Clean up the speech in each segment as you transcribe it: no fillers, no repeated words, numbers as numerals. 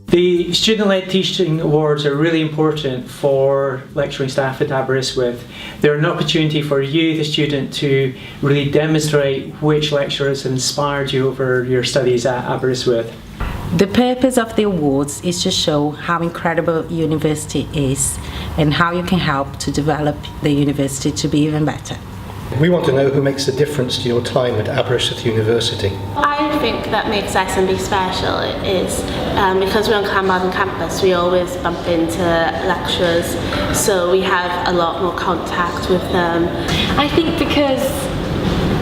The student-led teaching awards are really important for lecturing staff at Aberystwyth. They're an opportunity for you, the student, to really demonstrate which lecturers have inspired you over your studies at Aberystwyth. The purpose of the awards is to show how incredible university is and how you can help to develop the university to be even better. We want to know who makes a difference to your time at Aberystwyth University. I think that makes SMB special is because we're on Camden campus, we always bump into lecturers, so we have a lot more contact with them. I think because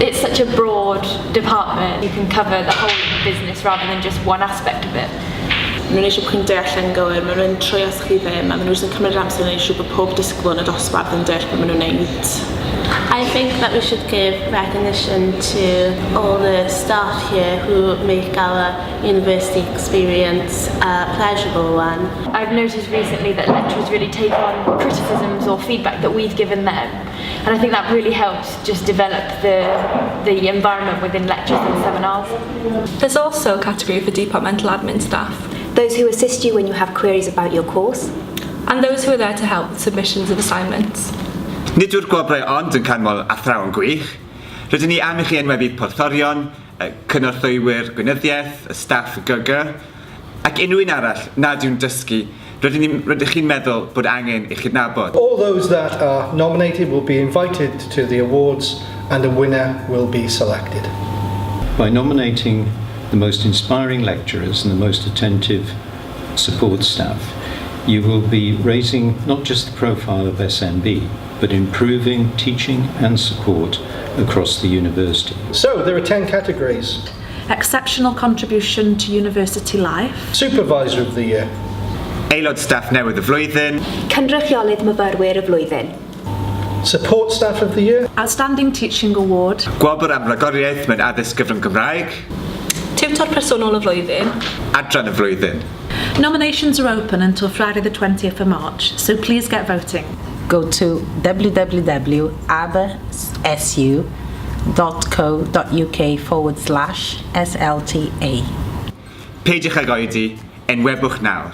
it's such a broad department, you can cover the whole business rather than just one aspect of it. Maen nhw eisiau pwyntio allan gywir, maen nhw'n troi os chi ddim, a maen nhw'n cymryd amser yn eisiau bod pob disgwyl yn y dosbarth yn deall beth maen nhw'n neud. I think that we should give recognition to all the staff here who make our university experience a pleasurable one. I've noticed recently that lecturers really take on criticisms or feedback that we've given them, and I think that really helps just develop the environment within lectures and seminars. There's also a category for departmental admin staff. Those who assist you when you have queries about your course. And those who are there to help with submissions of assignments. Nid yw'r gwobrau ond yn canmol athrawon gwych. Rydyn ni am i chi enweddu porthorion, cynorthwywyr gweinyddiaeth, y staff y GG, ac unrhyw un arall nad yw'n dysgu, rydych chi'n meddwl bod angen i chydnabod. All those that are nominated will be invited to the awards and a winner will be selected. By nominating the most inspiring lecturers and the most attentive support staff, you will be raising not just the profile of SMB, but improving teaching and support across the university. So there are 10 categories. Exceptional contribution to university life. Supervisor of the year. Aelod staff newydd y flwyddyn. Cynrychiolydd myfyrwyr y flwyddyn. Support staff of the year. Outstanding teaching award. Gwobr am ragoriaeth mewn addysg gyfrwng Gymraeg. Tiwtor personol y flwyddyn. Adran y flwyddyn. Nominations are open until Friday the 20th of March, so please get voting. Go to www.abersu.co.uk/SLTA. Peidiwch ag oedi, enwebwch nawr.